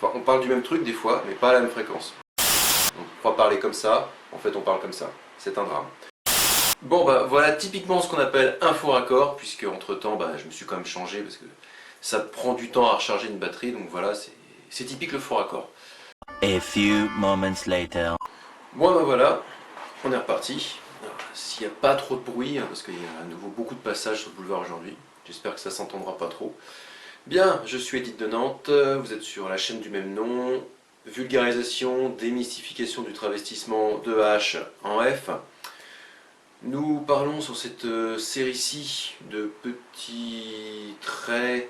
Enfin, on parle du même truc des fois, mais pas à la même fréquence. Donc, on croit parler comme ça, en fait on parle comme ça. C'est un drame. Bon bah voilà typiquement ce qu'on appelle un faux raccord, puisque entre temps bah, je me suis quand même changé parce que ça prend du temps à recharger une batterie, donc voilà, c'est typique le faux raccord. A few moments later. Bon bah voilà, on est reparti. S'il n'y a pas trop de bruit, parce qu'il y a à nouveau beaucoup de passages sur le boulevard aujourd'hui, j'espère que ça s'entendra pas trop. Bien, je suis Edith de Nantes, vous êtes sur la chaîne du même nom, vulgarisation, démystification du travestissement de H en F. Nous parlons sur cette série-ci de petits traits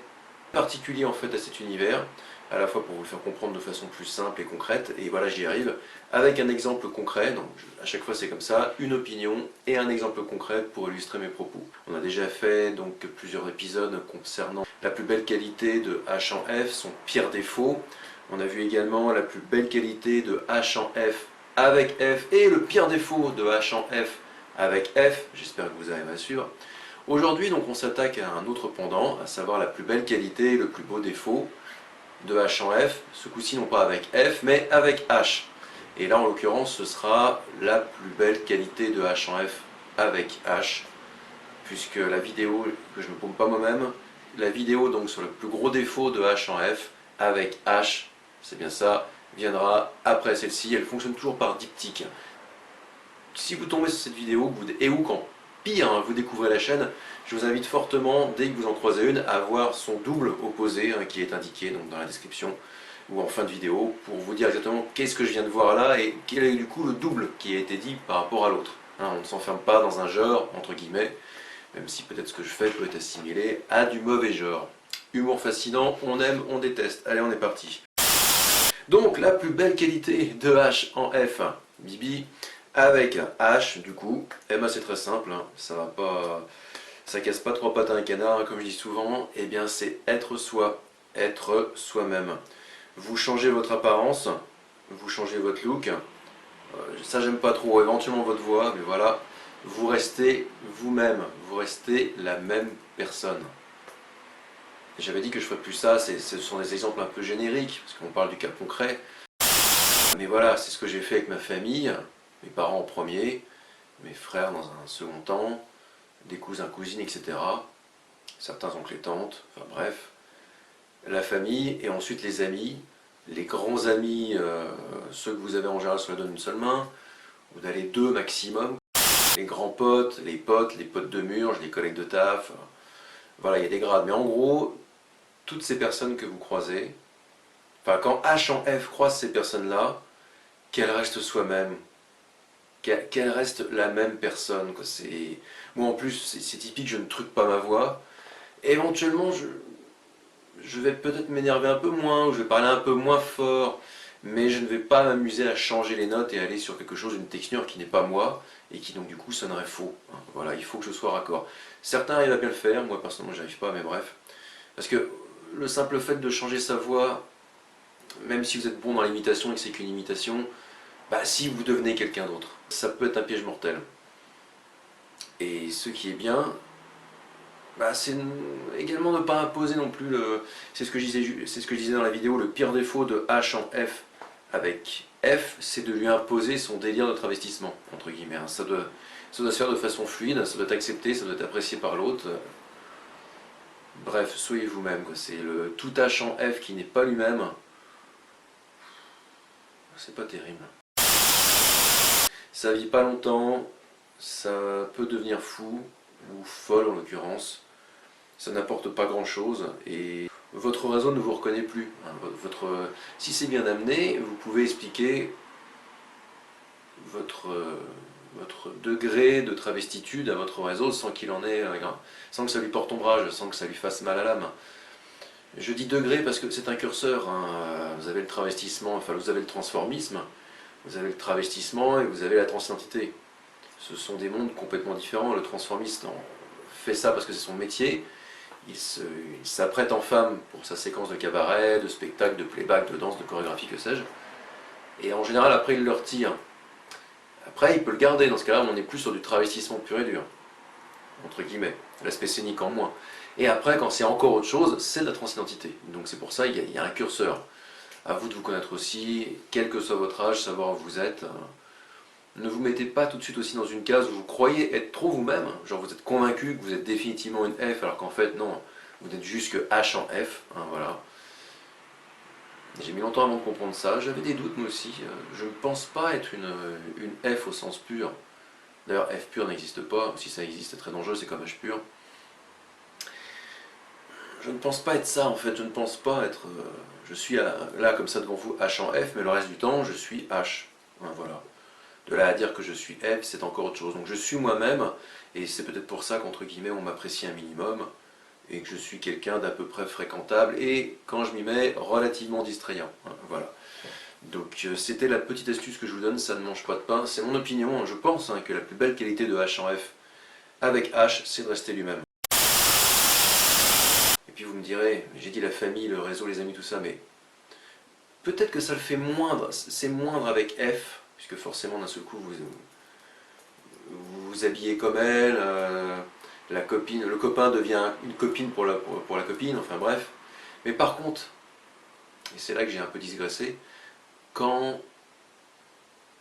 particuliers en fait à cet univers, à la fois pour vous le faire comprendre de façon plus simple et concrète, et voilà j'y arrive, avec un exemple concret, donc à chaque fois c'est comme ça, une opinion et un exemple concret pour illustrer mes propos. On a déjà fait donc plusieurs épisodes concernant la plus belle qualité de H en F, son pire défaut. On a vu également la plus belle qualité de H en F avec F et le pire défaut de H en F avec F, j'espère que vous avez ma sûre. Aujourd'hui donc on s'attaque à un autre pendant, à savoir la plus belle qualité et le plus beau défaut de H en F, ce coup-ci non pas avec F mais avec H. Et là en l'occurrence ce sera la plus belle qualité de H en F avec H, puisque la vidéo que je ne me pompe pas moi-même, la vidéo donc sur le plus gros défaut de H en F avec H, c'est bien ça, viendra après celle-ci, elle fonctionne toujours par diptyque. Si vous tombez sur cette vidéo, et ou quand pire vous découvrez la chaîne, je vous invite fortement, dès que vous en croisez une, à voir son double opposé qui est indiqué donc, dans la description ou en fin de vidéo pour vous dire exactement qu'est-ce que je viens de voir là et quel est du coup le double qui a été dit par rapport à l'autre. On ne s'enferme pas dans un genre, entre guillemets, même si peut-être ce que je fais peut être assimilé à du mauvais genre. Humour fascinant, on aime, on déteste. Allez, on est parti. Donc, la plus belle qualité de H en F, Bibi, avec H, du coup, eh ben c'est très simple, ça va pas, ça casse pas trois pattes à un canard, comme je dis souvent, eh bien c'est être soi, être soi-même. Vous changez votre apparence, vous changez votre look, ça j'aime pas trop, éventuellement votre voix, mais voilà, vous restez vous-même, vous restez la même personne. J'avais dit que je ferais plus ça, ce sont des exemples un peu génériques, parce qu'on parle du cas concret, mais voilà, c'est ce que j'ai fait avec ma famille. Mes parents en premier, mes frères dans un second temps, des cousins, cousines, etc. Certains oncles et tantes, enfin bref. La famille et ensuite les amis, les grands amis, ceux que vous avez en général sur la donne d'une seule main, vous en avez deux maximum. Les grands potes, les potes de mur, les collègues de taf, voilà, il y a des grades. Mais en gros, toutes ces personnes que vous croisez, enfin quand H en F croise ces personnes-là, qu'elles restent soi-même, qu'elle reste la même personne. Moi en plus, c'est typique, je ne truque pas ma voix. Éventuellement, je vais peut-être m'énerver un peu moins, ou je vais parler un peu moins fort, mais je ne vais pas m'amuser à changer les notes et aller sur quelque chose, une texture qui n'est pas moi, et qui donc du coup sonnerait faux. Voilà, il faut que je sois raccord. Certains arrivent à bien le faire, moi personnellement j'arrive pas, mais bref. Parce que le simple fait de changer sa voix, même si vous êtes bon dans l'imitation et que c'est qu'une imitation, bah, si vous devenez quelqu'un d'autre, ça peut être un piège mortel. Et ce qui est bien, bah, c'est également ne pas imposer non plus c'est ce que je disais dans la vidéo, le pire défaut de H en F avec F, c'est de lui imposer son délire de travestissement, entre guillemets. Ça doit se faire de façon fluide, ça doit être accepté, ça doit être apprécié par l'autre. Bref, soyez vous-même. C'est le tout H en F qui n'est pas lui-même. C'est pas terrible. Ça vit pas longtemps, ça peut devenir fou, ou folle en l'occurrence, ça n'apporte pas grand chose et votre réseau ne vous reconnaît plus. Si c'est bien amené, vous pouvez expliquer votre degré de travestitude à votre réseau sans qu'il en ait, sans que ça lui porte ombrage, sans que ça lui fasse mal à l'âme. Je dis degré parce que c'est un curseur, vous avez le travestissement, enfin vous avez le transformisme, vous avez le travestissement et vous avez la transidentité. Ce sont des mondes complètement différents. Le transformiste fait ça parce que c'est son métier. Il s'apprête en femme pour sa séquence de cabaret, de spectacle, de playback, de danse, de chorégraphie, que sais-je. Et en général, après, il le retire. Après, il peut le garder. Dans ce cas-là, on n'est plus sur du travestissement pur et dur. Entre guillemets. L'aspect scénique en moins. Et après, quand c'est encore autre chose, c'est de la transidentité. Donc c'est pour ça qu'il y a un curseur. À vous de vous connaître aussi, quel que soit votre âge, savoir où vous êtes. Ne vous mettez pas tout de suite aussi dans une case où vous croyez être trop vous-même, genre vous êtes convaincu que vous êtes définitivement une F, alors qu'en fait non, vous n'êtes juste que H en F, hein, voilà. J'ai mis longtemps avant de comprendre ça, j'avais des doutes moi aussi, je ne pense pas être une F au sens pur. D'ailleurs F pur n'existe pas, si ça existe c'est très dangereux, c'est comme H pur. Je ne pense pas être ça en fait, je ne pense pas être... je suis là comme ça devant vous H en F, mais le reste du temps je suis H, hein, voilà. De là à dire que je suis F, c'est encore autre chose. Donc je suis moi-même, et c'est peut-être pour ça qu'entre guillemets on m'apprécie un minimum, et que je suis quelqu'un d'à peu près fréquentable, et quand je m'y mets, relativement distrayant. Voilà. Donc c'était la petite astuce que je vous donne, ça ne mange pas de pain. C'est mon opinion, je pense que la plus belle qualité de H en F avec H, c'est de rester lui-même. Et puis vous me direz, j'ai dit la famille, le réseau, les amis, tout ça, mais peut-être que ça le fait moindre, c'est moindre avec F, puisque forcément d'un seul coup vous vous habillez comme elle, la copine, le copain devient une copine pour la copine, enfin bref. Mais par contre, et c'est là que j'ai un peu digressé, quand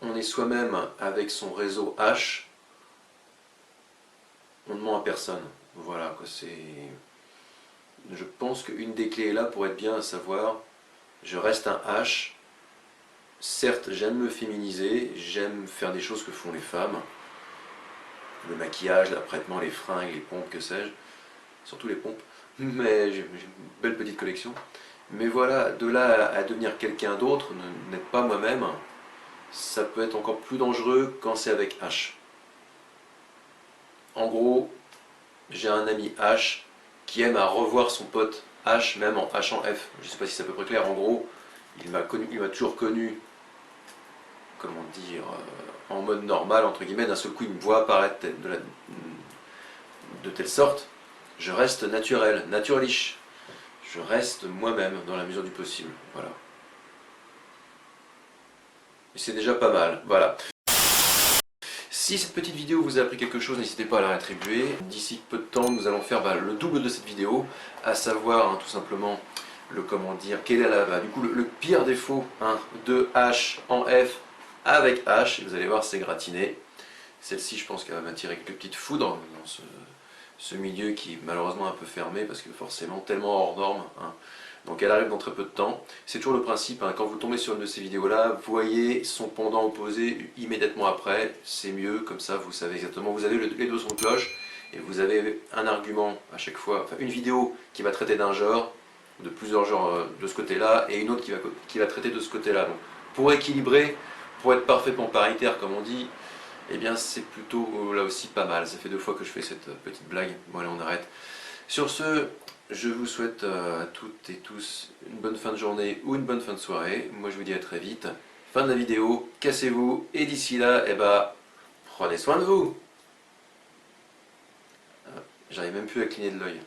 on est soi-même avec son réseau H, on ne ment à personne. Voilà, quoi, c'est... Je pense qu'une des clés est là pour être bien, à savoir, je reste un H. Certes, j'aime me féminiser, j'aime faire des choses que font les femmes. Le maquillage, l'apprêtement, les fringues, les pompes, que sais-je. Surtout les pompes. Mais j'ai une belle petite collection. Mais voilà, de là à devenir quelqu'un d'autre, n'être pas moi-même, ça peut être encore plus dangereux quand c'est avec H. En gros, j'ai un ami H qui aime à revoir son pote H, même en H en F. Je ne sais pas si c'est à peu près clair. En gros, il m'a toujours connu, comment dire, en mode normal, entre guillemets. D'un seul coup, il me voit apparaître de telle sorte, je reste naturel, naturliche. Je reste moi-même dans la mesure du possible. Voilà. Et c'est déjà pas mal. Voilà. Si cette petite vidéo vous a appris quelque chose, n'hésitez pas à la rétribuer. D'ici peu de temps, nous allons faire le double de cette vidéo, à savoir tout simplement le comment dire, quel est du coup le pire défaut de H en F avec H. Et vous allez voir, c'est gratiné. Celle-ci, je pense qu'elle va m'attirer quelques petites foudres dans ce milieu qui est malheureusement un peu fermé parce que forcément tellement hors norme. Donc elle arrive dans très peu de temps. C'est toujours le principe, quand vous tombez sur une de ces vidéos-là, voyez son pendant opposé immédiatement après, c'est mieux, comme ça vous savez exactement, vous avez les deux sons de cloche, et vous avez un argument à chaque fois, enfin une vidéo qui va traiter d'un genre, de plusieurs genres de ce côté-là, et une autre qui va traiter de ce côté-là. Donc pour équilibrer, pour être parfaitement paritaire comme on dit, eh bien c'est plutôt là aussi pas mal. Ça fait 2 fois que je fais cette petite blague, bon allez on arrête. Sur ce, je vous souhaite à toutes et tous une bonne fin de journée ou une bonne fin de soirée. Moi je vous dis à très vite. Fin de la vidéo, cassez-vous et d'ici là, eh ben, prenez soin de vous. J'arrive même plus à cligner de l'œil.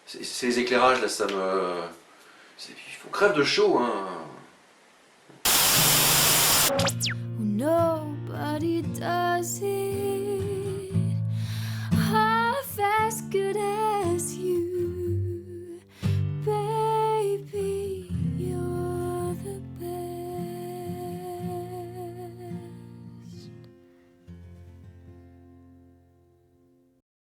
C'est les éclairages là, ça me... Il faut crève de chaud hein. Nobody does it.